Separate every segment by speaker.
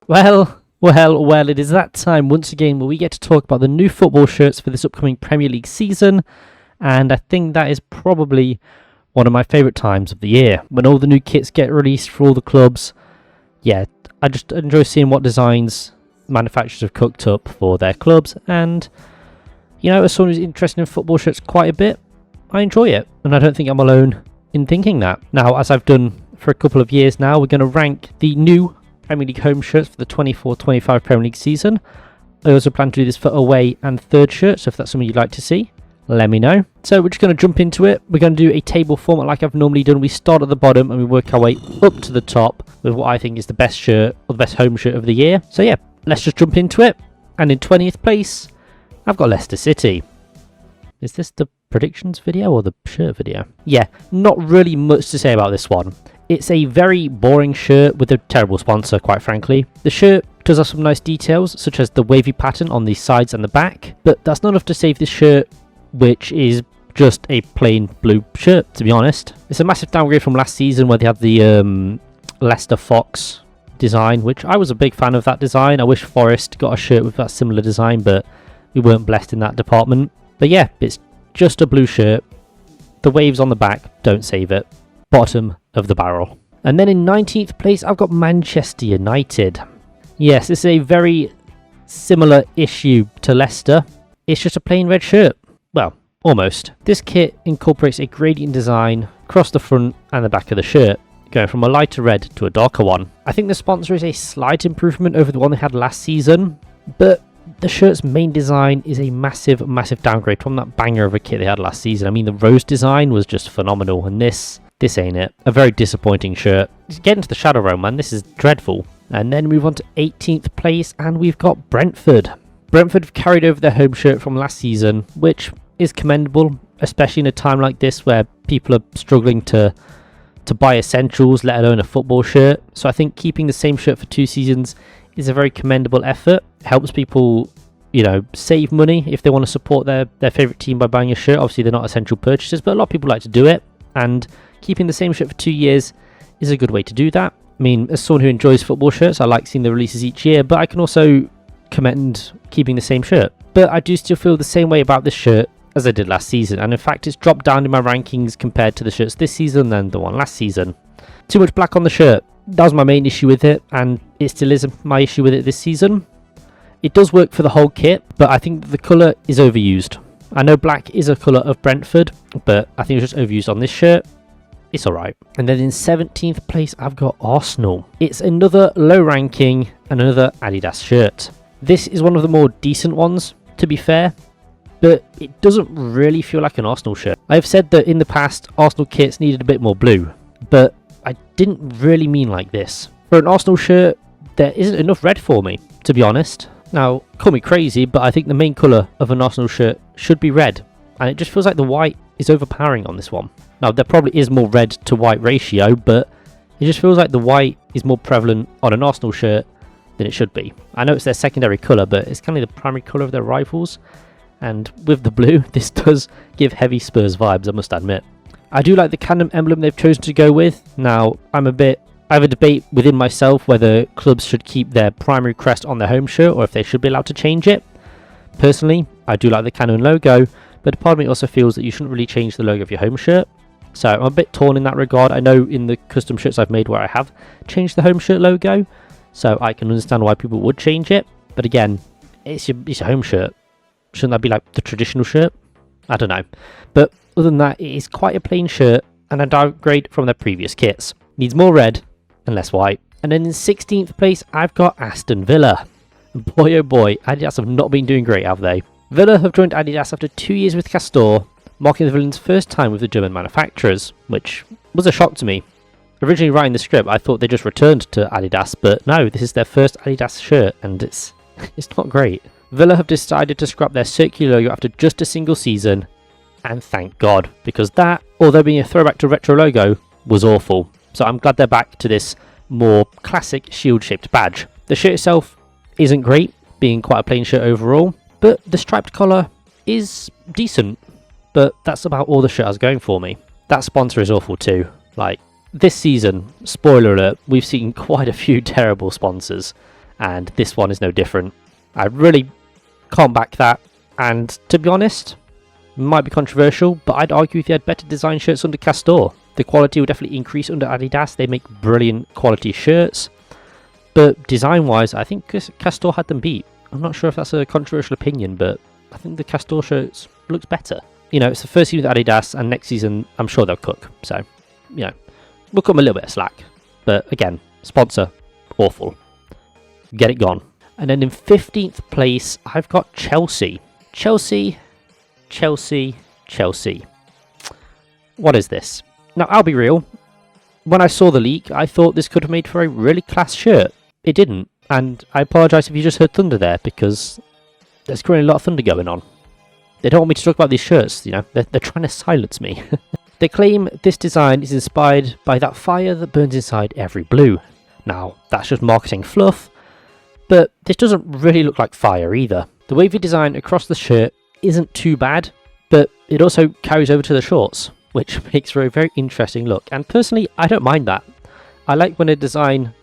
Speaker 1: Well, it is that time once again where we get to talk about the new football shirts for this upcoming Premier League season, and I think that is probably one of my favourite times of the year, when all the new kits get released for all the clubs. Yeah, I just enjoy seeing what designs manufacturers have cooked up for their clubs, and, you know, as someone who's interested in football shirts quite a bit, I enjoy it, and I don't think I'm alone in thinking that. Now, as I've done for a couple of years now, we're going to rank the new Premier League home shirts for the 24-25 Premier League season. I also plan to do this for away and third shirts, so if that's something you'd like to see, let me know. So we're just going to jump into it. We're going to do a table format like I've normally done. We start at the bottom and we work our way up to the top with what I think is the best shirt, or the best home shirt of the year. So yeah, let's just jump into it. And in 20th place, I've got Leicester City. Is this the predictions video or the shirt video? Yeah, not really much to say about this one. It's a very boring shirt with a terrible sponsor, quite frankly. The shirt does have some nice details, such as the wavy pattern on the sides and the back, but that's not enough to save this shirt, which is just a plain blue shirt, to be honest. It's a massive downgrade from last season where they had the Leicester Fox design, which I was a big fan of that design. I wish Forest got a shirt with that similar design, but we weren't blessed in that department. But yeah, it's just a blue shirt. The waves on the back don't save it. Bottom of the barrel. And then in 19th place, I've got Manchester United. Yes, this is a very similar issue to Leicester. It's just a plain red shirt. Well, almost. This kit incorporates a gradient design across the front and the back of the shirt, going from a lighter red to a darker one. I think the sponsor is a slight improvement over the one they had last season, but the shirt's main design is a massive downgrade from that banger of a kit they had last season. I mean, the rose design was just phenomenal, and this ain't it. A very disappointing shirt. Get into the shadow realm, man. This is dreadful. And then move on to 18th place, and we've got Brentford. Brentford have carried over their home shirt from last season, which is commendable, especially in a time like this where people are struggling to buy essentials, let alone a football shirt. So I think keeping the same shirt for 2 seasons is a very commendable effort. It helps people, you know, save money if they want to support their favourite team by buying a shirt. Obviously, they're not essential purchases, but a lot of people like to do it. And keeping the same shirt for 2 years is a good way to do that. I mean, as someone who enjoys football shirts, I like seeing the releases each year, but I can also commend keeping the same shirt. But I do still feel the same way about this shirt as I did last season, and in fact it's dropped down in my rankings compared to the shirts this season than the one last season. Too much black on the shirt. That was my main issue with it, and it still is my issue with it this season. It does work for the whole kit, but I think the colour is overused. I know black is a colour of Brentford, but I think it's just overused on this shirt. It's alright. And then in 17th place, I've got Arsenal. It's another low ranking and another Adidas shirt. This is one of the more decent ones, to be fair, but it doesn't really feel like an Arsenal shirt. I've said that in the past, Arsenal kits needed a bit more blue, but I didn't really mean like this. For an Arsenal shirt, there isn't enough red for me, to be honest. Now, call me crazy, but I think the main colour of an Arsenal shirt should be red, and it just feels like the white is overpowering on this one. Now, there probably is more red to white ratio, but it just feels like the white is more prevalent on an Arsenal shirt than it should be. I know it's their secondary colour, but it's kind of the primary colour of their rivals, and with the blue, this does give heavy Spurs vibes, I must admit. I do like the Tottenham emblem they've chosen to go with. Now, I have a debate within myself whether clubs should keep their primary crest on their home shirt or if they should be allowed to change it. Personally, I do like the Canon logo, but part of me also feels that you shouldn't really change the logo of your home shirt. So I'm a bit torn in that regard. I know in the custom shirts I've made where I have changed the home shirt logo, so I can understand why people would change it. But again, it's your home shirt. Shouldn't that be like the traditional shirt? I don't know. But other than that, it is quite a plain shirt and a downgrade from their previous kits. Needs more red and less white. And then in 16th place, I've got Aston Villa. And boy oh boy, Adidas have not been doing great, have they? Villa have joined Adidas after 2 years with Castor, marking the villain's first time with the German manufacturers, which was a shock to me. Originally writing the script, I thought they just returned to Adidas, but no, this is their first Adidas shirt, and it's not great. Villa have decided to scrap their circular logo after just a single season, and thank God, because that, although being a throwback to retro logo, was awful. So I'm glad they're back to this more classic shield-shaped badge. The shirt itself isn't great, being quite a plain shirt overall, but the striped collar is decent. But that's about all the shirt has going for me. That sponsor is awful too. Like, this season, spoiler alert, we've seen quite a few terrible sponsors. and this one is no different. I really can't back that, and to be honest, might be controversial, but I'd argue if you had better design shirts under Castore, the quality would definitely increase under Adidas. They make brilliant quality shirts, but design-wise, I think Castore had them beat. I'm not sure if that's a controversial opinion, but I think the Castore shirts looks better. You know, it's the first season with Adidas, and next season I'm sure they'll cook. So, you know, we'll cut them a little bit of slack. But again, sponsor, awful. Get it gone. And then in 15th place, I've got Chelsea. Chelsea. What is this? Now, I'll be real. When I saw the leak, I thought this could have made for a really class shirt. It didn't. And I apologise if you just heard thunder there, because there's currently a lot of thunder going on. They don't want me to talk about these shirts, you know. They're trying to silence me. They claim this design is inspired by that fire that burns inside every blue. Now, that's just marketing fluff, but this doesn't really look like fire either. The wavy design across the shirt isn't too bad, but it also carries over to the shorts, which makes for a very interesting look. And personally, I don't mind that. I like when a design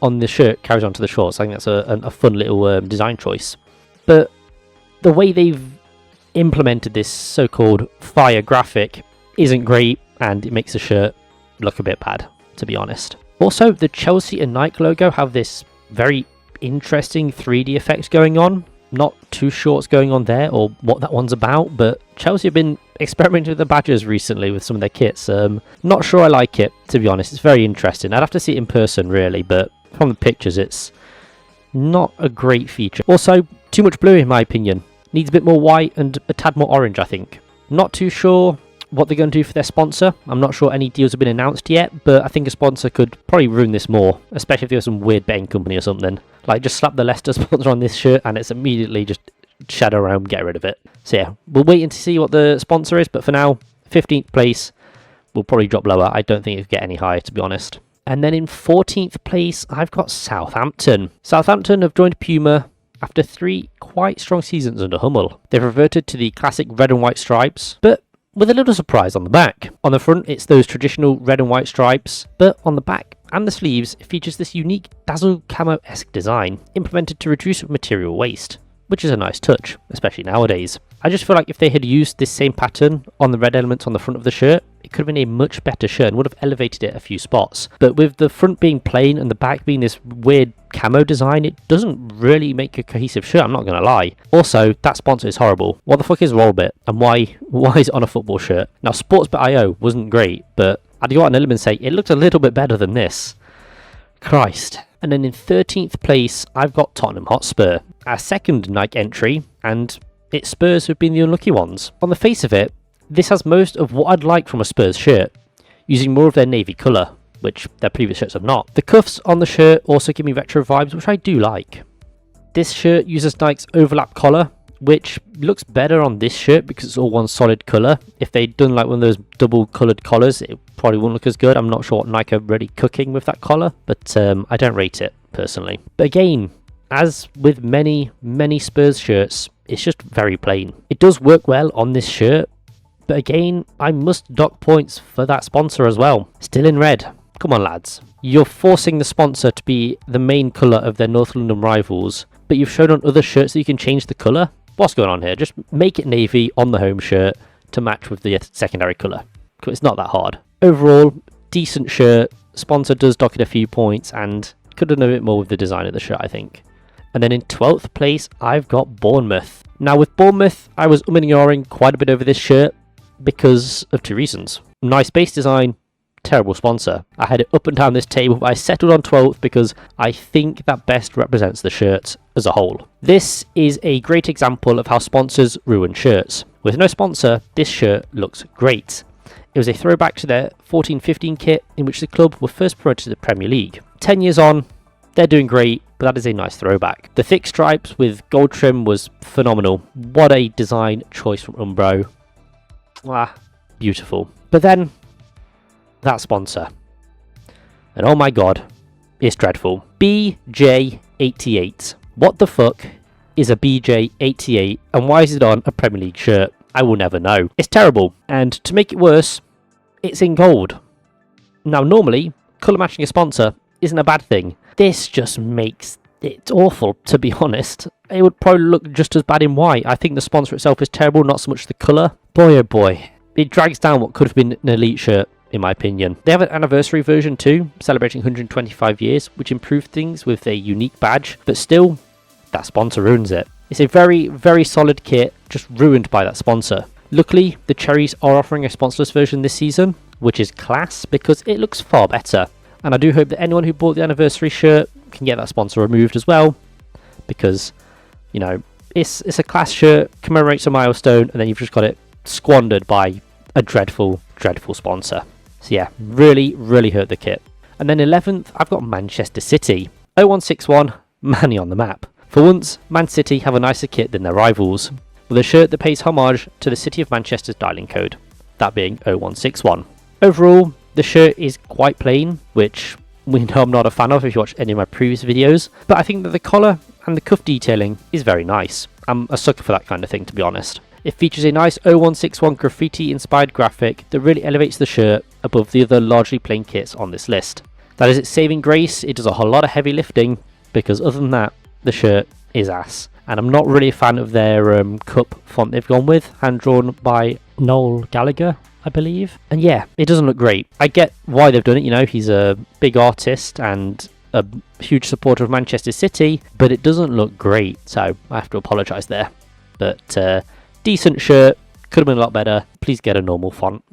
Speaker 1: on the shirt carries on to the shorts. I think that's a fun little design choice. But the way they've implemented this so-called fire graphic isn't great, and it makes the shirt look a bit bad, to be honest. Also, the Chelsea and Nike logo have this very interesting 3D effect going on. Not too sure what's going on there or what that one's about, but Chelsea have been experimenting with the badges recently with some of their kits. Not sure I like it, to be honest. It's very interesting. I'd have to see it in person, really, but from the pictures, it's not a great feature. Also, too much blue, in my opinion. Needs a bit more white and a tad more orange, I think. Not too sure what they're going to do for their sponsor. I'm not sure any deals have been announced yet, but I think a sponsor could probably ruin this more, especially if there was some weird betting company or something. Like, just slap the Leicester sponsor on this shirt and it's immediately just shadow realm, get rid of it. So yeah, we'll wait and see what the sponsor is, but for now, 15th place will probably drop lower. I don't think it could get any higher, to be honest. And then in 14th place, I've got Southampton. Southampton have joined Puma after 3 quite strong seasons under Hummel. They've reverted to the classic red and white stripes, but with a little surprise on the back. On the front, it's those traditional red and white stripes, but on the back and the sleeves, it features this unique dazzle camo-esque design, implemented to reduce material waste, which is a nice touch, especially nowadays. I just feel like if they had used this same pattern on the red elements on the front of the shirt, it could have been a much better shirt and would have elevated it a few spots. But with the front being plain and the back being this weird camo design, it doesn't really make a cohesive shirt, I'm not going to lie. Also, that sponsor is horrible. What the fuck is Rollbit? And why is it on a football shirt? Now, Sports.io wasn't great, but I'd go out on a limb and say it looked a little bit better than this. Christ. And then in 13th place, I've got Tottenham Hotspur. Our second Nike entry, and it's Spurs who've been the unlucky ones. On the face of it, this has most of what I'd like from a Spurs shirt, using more of their navy colour, which their previous shirts have not. The cuffs on the shirt also give me retro vibes, which I do like. This shirt uses Nike's overlap collar, which looks better on this shirt because it's all one solid colour. If they'd done like one of those double coloured collars, it probably wouldn't look as good. I'm not sure what Nike are really cooking with that collar, but I don't rate it, personally. But again, as with many Spurs shirts, it's just very plain. It does work well on this shirt, but again, I must dock points for that sponsor as well. Still in red. Come on, lads. You're forcing the sponsor to be the main colour of their North London rivals, but you've shown on other shirts that you can change the colour. What's going on here? Just make it navy on the home shirt to match with the secondary colour. It's not that hard. Overall, decent shirt. Sponsor does dock it a few points and could have done a bit more with the design of the shirt, I think. And then in 12th place, I've got Bournemouth. Now with Bournemouth, I was umming and ahhing quite a bit over this shirt because of 2 reasons. Nice base design, terrible sponsor. I had it up and down this table, but I settled on 12th because I think that best represents the shirt as a whole. This is a great example of how sponsors ruin shirts. With no sponsor, this shirt looks great. It was a throwback to their 14-15 kit in which the club were first promoted to the Premier League. 10 years on, they're doing great, but that is a nice throwback. The thick stripes with gold trim was phenomenal. What a design choice from Umbro. Ah, beautiful. But then, that sponsor. And oh my god, it's dreadful. BJ88. What the fuck is a BJ88 and why is it on a Premier League shirt? I will never know. It's terrible. And to make it worse, it's in gold. Now normally, colour matching a sponsor isn't a bad thing. This just makes it's awful, to be honest. It would probably look just as bad in white. I think the sponsor itself is terrible, not so much the colour. Boy oh boy, it drags down what could have been an elite shirt, in my opinion. They have an anniversary version too, celebrating 125 years, which improved things with a unique badge, but still, that sponsor ruins it. It's a very, very solid kit, just ruined by that sponsor. Luckily, the Cherries are offering a sponsorless version this season, which is class because it looks far better. And I do hope that anyone who bought the anniversary shirt can get that sponsor removed as well, because, you know, it's a class shirt, commemorates a milestone, and then you've just got it squandered by a dreadful, dreadful sponsor. So yeah, really, really hurt the kit. And then 11th, I've got Manchester City. 0161, Manny on the map. For once, Man City have a nicer kit than their rivals, with a shirt that pays homage to the City of Manchester's dialing code, that being 0161. Overall, the shirt is quite plain, which we know I'm not a fan of if you watch any of my previous videos, but I think that the collar and the cuff detailing is very nice. I'm a sucker for that kind of thing, to be honest. It features a nice 0161 graffiti inspired graphic that really elevates the shirt above the other largely plain kits on this list. That is its saving grace. It does a whole lot of heavy lifting, because other than that, the shirt is ass. And I'm not really a fan of their cup font they've gone with, hand drawn by Noel Gallagher, I believe. And yeah, it doesn't look great. I get why they've done it, you know, he's a big artist and a huge supporter of Manchester City, but it doesn't look great, so I have to apologise there. But decent shirt, could have been a lot better. Please get a normal font.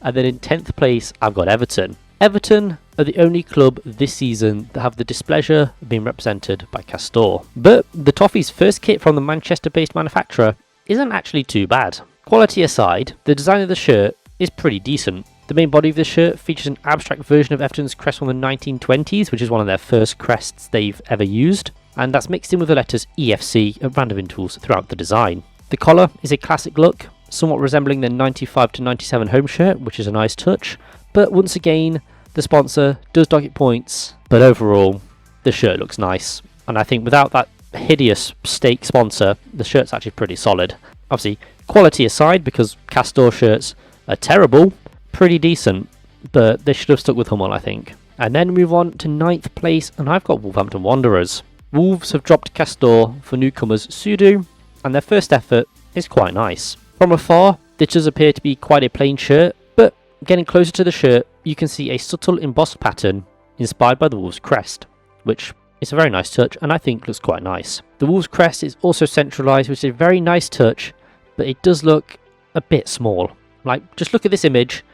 Speaker 1: And then in 10th place, I've got Everton. Everton are the only club this season that have the displeasure of being represented by Castor. But the Toffee's first kit from the Manchester-based manufacturer isn't actually too bad. Quality aside, the design of the shirt is pretty decent. The main body of the shirt features an abstract version of Everton's crest from the 1920s, which is one of their first crests they've ever used, and that's mixed in with the letters EFC at random intervals throughout the design. The collar is a classic look, somewhat resembling the 95 to 97 home shirt, which is a nice touch, but once again, the sponsor does dock it points, but overall, the shirt looks nice, and I think without that hideous steak sponsor, the shirt's actually pretty solid. Obviously, quality aside, because Castor shirts are terrible, pretty decent, but they should have stuck with Hummel, I think. And then move on to 9th place, and I've got Wolverhampton Wanderers. Wolves have dropped Castor for newcomers Sudu, and their first effort is quite nice. From afar, this does appear to be quite a plain shirt, but getting closer to the shirt, you can see a subtle embossed pattern inspired by the Wolves crest, which is a very nice touch and I think looks quite nice. The Wolves crest is also centralised, which is a very nice touch, but it does look a bit small. Like, just look at this image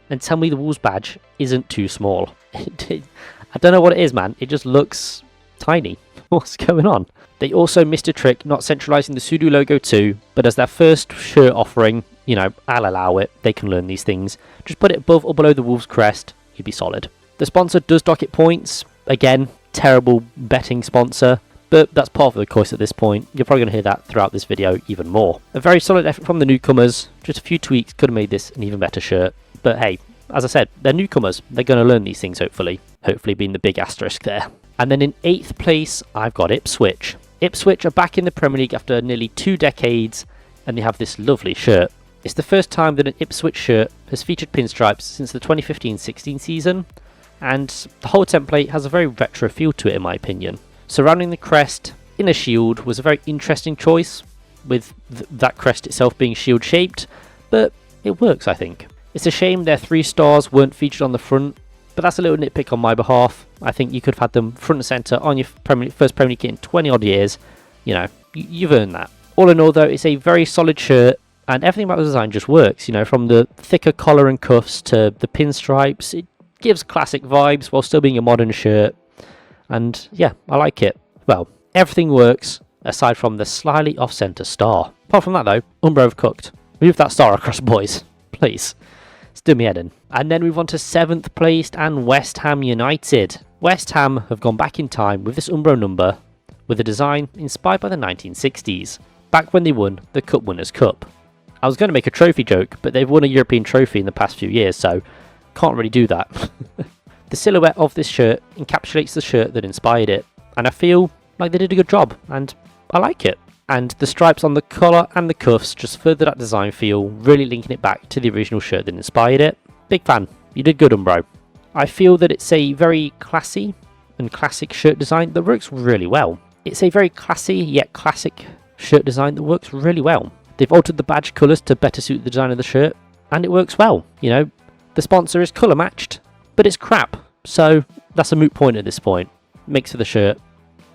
Speaker 1: and tell me the Wolves badge isn't too small. I don't know what it is, man. It just looks tiny. What's going on? They also missed a trick not centralising the Sudo logo too, but as their first shirt offering, you know, I'll allow it. They can learn these things. Just put it above or below the Wolves crest, you'd be solid. The sponsor does dock it points. Again, terrible betting sponsor, but that's part of the course at this point. You're probably going to hear that throughout this video even more. A very solid effort from the newcomers. Just a few tweaks could have made this an even better shirt. But hey, as I said, they're newcomers. They're going to learn these things, hopefully. Hopefully being the big asterisk there. And then in 8th place, I've got Ipswich. Ipswich are back in the Premier League after nearly 2 decades, and they have this lovely shirt. It's the first time that an Ipswich shirt has featured pinstripes since the 2015-16 season, and the whole template has a very retro feel to it in my opinion. Surrounding the crest in a shield was a very interesting choice, with that crest itself being shield shaped, but it works I think. It's a shame their 3 stars weren't featured on the front, but that's a little nitpick on my behalf. I think you could have had them front and centre on your first Premier League kit in 20 odd years. You know, you've earned that. All in all though, it's a very solid shirt, and everything about the design just works, you know, from the thicker collar and cuffs to the pinstripes. It gives classic vibes while still being a modern shirt, and yeah, I like it. Well, everything works aside from the slightly off-centre star. Apart from that though, Umbro have cooked. Move that star across, boys, please. It's doing me head in. And then move on to 7th placed and West Ham United. West Ham have gone back in time with this Umbro number, with a design inspired by the 1960s, back when they won the Cup Winners' Cup. I was going to make a trophy joke, but they've won a European trophy in the past few years, so can't really do that. The silhouette of this shirt encapsulates the shirt that inspired it, and I feel like they did a good job, and I like it. And the stripes on the collar and the cuffs just further that design feel, really linking it back to the original shirt that inspired it. Big fan. You did good, Umbro. I feel that it's a very classy and classic shirt design that works really well. It's a very classy yet classic shirt design that works really well. They've altered the badge colours to better suit the design of the shirt, and it works well. You know, the sponsor is colour matched, but it's crap, so that's a moot point at this point. Makes for the shirt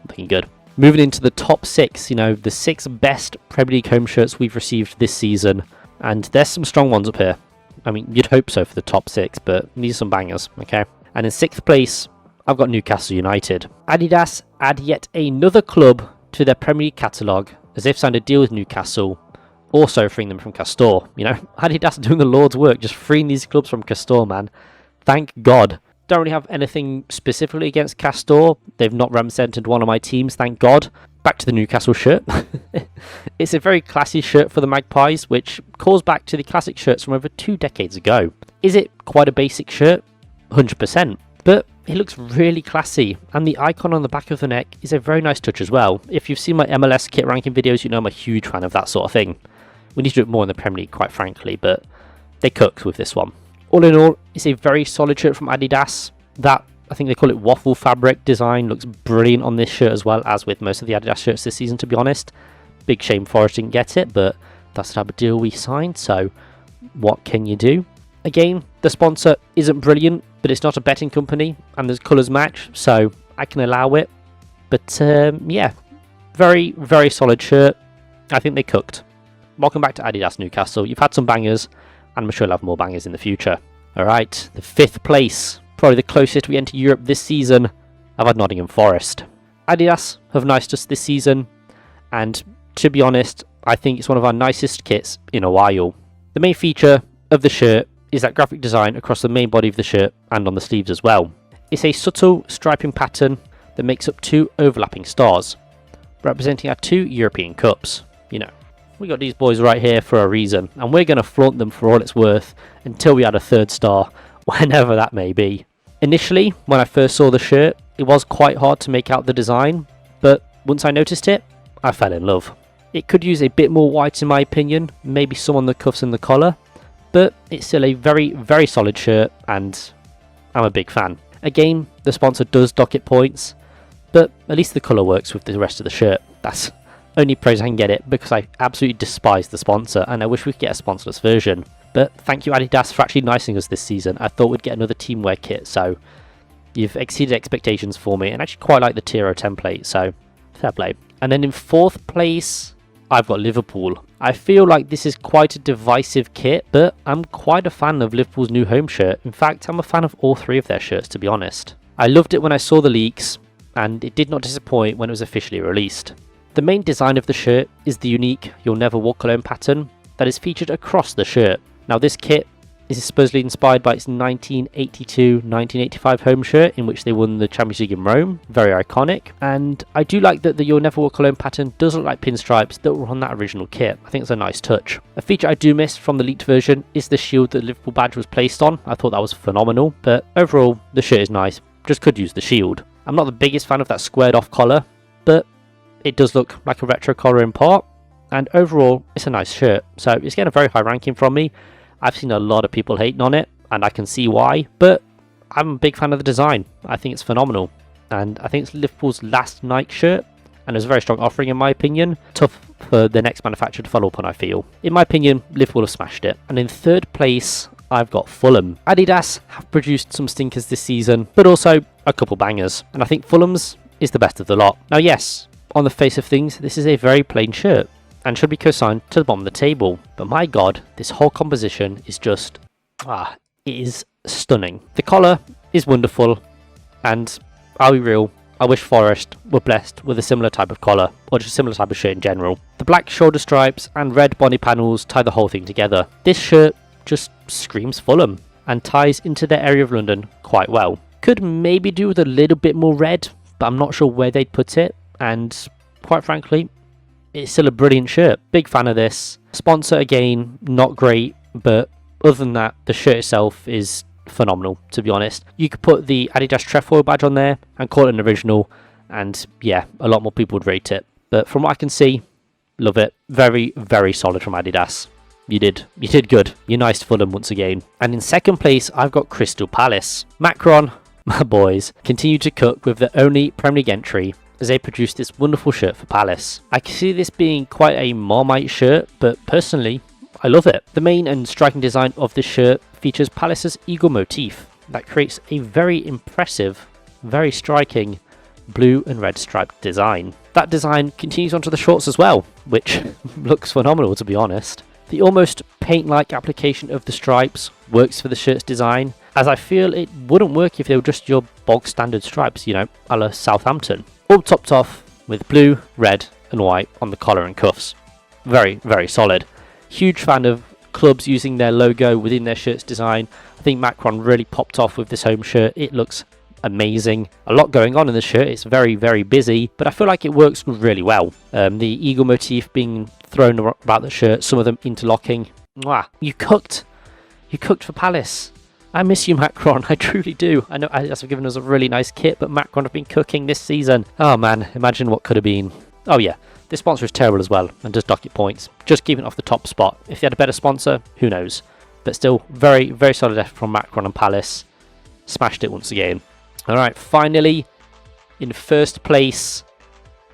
Speaker 1: looking good. Moving into the top 6, you know, the 6 best Premier League home shirts we've received this season, and there's some strong ones up here. I mean, you'd hope so for the top 6, but these are some bangers, okay? And in 6th place, I've got Newcastle United. Adidas add yet another club to their Premier League catalogue, as they've signed a deal with Newcastle, also freeing them from Castor. You know, Adidas doing the Lord's work, just freeing these clubs from Castor, man. Thank God. Don't really have anything specifically against Castor. They've not represented one of my teams, thank God. Back to the Newcastle shirt. It's a very classy shirt for the Magpies, which calls back to the classic shirts from over 2 decades ago. Is it quite a basic shirt? 100%. But it looks really classy, and the icon on the back of the neck is a very nice touch as well. If you've seen my MLS kit ranking videos, you know I'm a huge fan of that sort of thing. We need to do it more in the Premier League, quite frankly, but they cooked with this one. All in all, it's a very solid shirt from Adidas. That, I think they call it waffle fabric design, looks brilliant on this shirt as well, as with most of the Adidas shirts this season, to be honest. Big shame Forest didn't get it, but that's the type of deal we signed, so what can you do? Again, the sponsor isn't brilliant, but it's not a betting company, and there's colours match, so I can allow it. But yeah, very, very solid shirt. I think they cooked. Welcome back to Adidas Newcastle. You've had some bangers, and I'm sure you'll have more bangers in the future. Alright, the 5th place, probably the closest we enter Europe this season. I've had Nottingham Forest. Adidas have niced us this season, and to be honest, I think it's one of our nicest kits in a while. The main feature of the shirt is that graphic design across the main body of the shirt and on the sleeves as well. It's a subtle striping pattern that makes up 2 overlapping stars, representing our 2 European Cups. You know, we got these boys right here for a reason, and we're going to flaunt them for all it's worth until we add a 3rd star, whenever that may be. Initially, when I first saw the shirt, it was quite hard to make out the design, but once I noticed it, I fell in love. It could use a bit more white in my opinion, maybe some on the cuffs and the collar, but it's still a very, very solid shirt, and I'm a big fan. Again, the sponsor does dock it points, but at least the colour works with the rest of the shirt. That's only praise I can get it, because I absolutely despise the sponsor, and I wish we could get a sponsorless version. But thank you Adidas for actually nicing us this season. I thought we'd get another teamwear kit, so you've exceeded expectations for me, and I actually quite like the Tiro template, so fair play. And then in 4th place, I've got Liverpool. I feel like this is quite a divisive kit, but I'm quite a fan of Liverpool's new home shirt. In fact, I'm a fan of all 3 of their shirts, to be honest. I loved it when I saw the leaks, and it did not disappoint when it was officially released. The main design of the shirt is the unique "You'll Never Walk Alone" pattern that is featured across the shirt. Now this kit is supposedly inspired by its 1982-1985 home shirt in which they won the Champions League in Rome. Very iconic. And I do like that the "You'll Never Walk Alone" pattern does look like pinstripes that were on that original kit. I think it's a nice touch. A feature I do miss from the leaked version is the shield that the Liverpool badge was placed on. I thought that was phenomenal, but overall the shirt is nice, just could use the shield. I'm not the biggest fan of that squared off collar, but it does look like a retro collar in part, and overall it's a nice shirt, so it's getting a very high ranking from me. I've seen a lot of people hating on it, and I can see why, but I'm a big fan of the design. I think it's phenomenal, and I think it's Liverpool's last Nike shirt, and it's a very strong offering in my opinion. Tough for the next manufacturer to follow up on, I feel. In my opinion, Liverpool have smashed it. And in 3rd place, I've got Fulham. Adidas have produced some stinkers this season, but also a couple bangers, and I think Fulham's is the best of the lot. Now yes, on the face of things, this is a very plain shirt, and should be co-signed to the bottom of the table. But my god, this whole composition is just, it is stunning. The collar is wonderful, and I'll be real, I wish Forest were blessed with a similar type of collar, or just a similar type of shirt in general. The black shoulder stripes and red body panels tie the whole thing together. This shirt just screams Fulham, and ties into their area of London quite well. Could maybe do with a little bit more red, but I'm not sure where they'd put it, and quite frankly, it's still a brilliant shirt. Big fan of this. Sponsor again, not great, but other than that, the shirt itself is phenomenal, to be honest. You could put the Adidas trefoil badge on there and call it an original, and yeah, a lot more people would rate it. But from what I can see, love it. Very, very solid from Adidas. You did good. You niced Fulham once again. And in 2nd place, I've got Crystal Palace. Macron my boys continue to cook with their only Premier League entry as they produce this wonderful shirt for Palace. I can see this being quite a Marmite shirt, but personally, I love it. The main and striking design of this shirt features Palace's eagle motif that creates a very impressive, very striking blue and red striped design. That design continues onto the shorts as well, which looks phenomenal to be honest. The almost paint-like application of the stripes works for the shirt's design, as I feel it wouldn't work if they were just your bog standard stripes, you know, a la Southampton. All topped off with blue, red and white on the collar and cuffs. Very, very solid. Huge fan of clubs using their logo within their shirt's design. I think Macron really popped off with this home shirt. It looks amazing. A lot going on in the shirt. It's very, very busy, but I feel like it works really well. The eagle motif being thrown about the shirt, some of them interlocking. Mwah. You cooked for Palace. I miss you, Macron. I truly do. I know I've given us a really nice kit, but Macron have been cooking this season. Oh man, imagine what could have been. Oh yeah, this sponsor is terrible as well and does dock it points. Just keeping it off the top spot. If they had a better sponsor, who knows? But still, very, very solid effort from Macron and Palace. Smashed it once again. Alright, finally, in first place,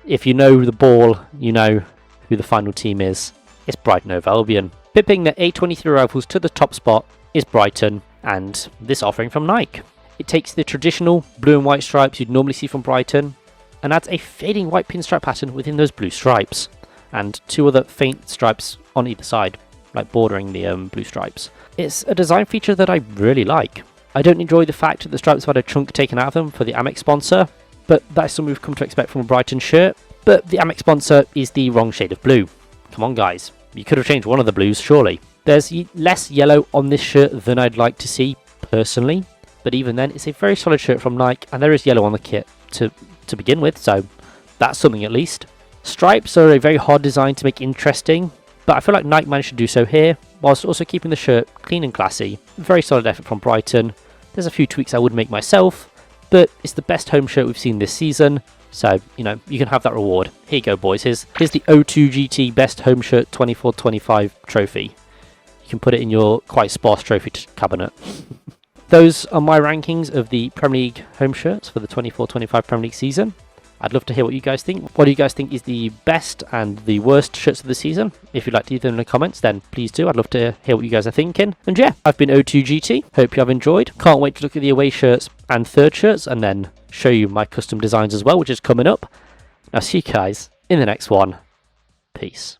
Speaker 1: if you know the ball, you know who the final team is. It's Brighton & Albion. Pipping the A23 rivals to the top spot is Brighton, and this offering from Nike. It takes the traditional blue and white stripes you'd normally see from Brighton and adds a fading white pinstripe pattern within those blue stripes, and two other faint stripes on either side, like bordering the blue stripes. It's a design feature that I really like. I don't enjoy the fact that the stripes have had a chunk taken out of them for the Amex sponsor, but that's something we've come to expect from a Brighton shirt. But the Amex sponsor is the wrong shade of blue. Come on guys, you could have changed one of the blues surely. There's less yellow on this shirt than I'd like to see personally, but even then it's a very solid shirt from Nike, and there is yellow on the kit to begin with, so that's something at least. Stripes are a very hard design to make interesting, but I feel like Nike managed to do so here, whilst also keeping the shirt clean and classy. Very solid effort from Brighton. There's a few tweaks I would make myself, but it's the best home shirt we've seen this season, so, you know, you can have that reward. Here you go, boys. Here's the O2 GT Best Home Shirt 24-25 trophy. You can put it in your quite sparse trophy cabinet. Those are my rankings of the Premier League home shirts for the 24-25 Premier League season. I'd love to hear what you guys think. What do you guys think is the best and the worst shirts of the season? If you'd like to leave them in the comments, then please do. I'd love to hear what you guys are thinking. And yeah, I've been O2GT. Hope you have enjoyed. Can't wait to look at the away shirts and third shirts and then show you my custom designs as well, which is coming up. I'll see you guys in the next one. Peace.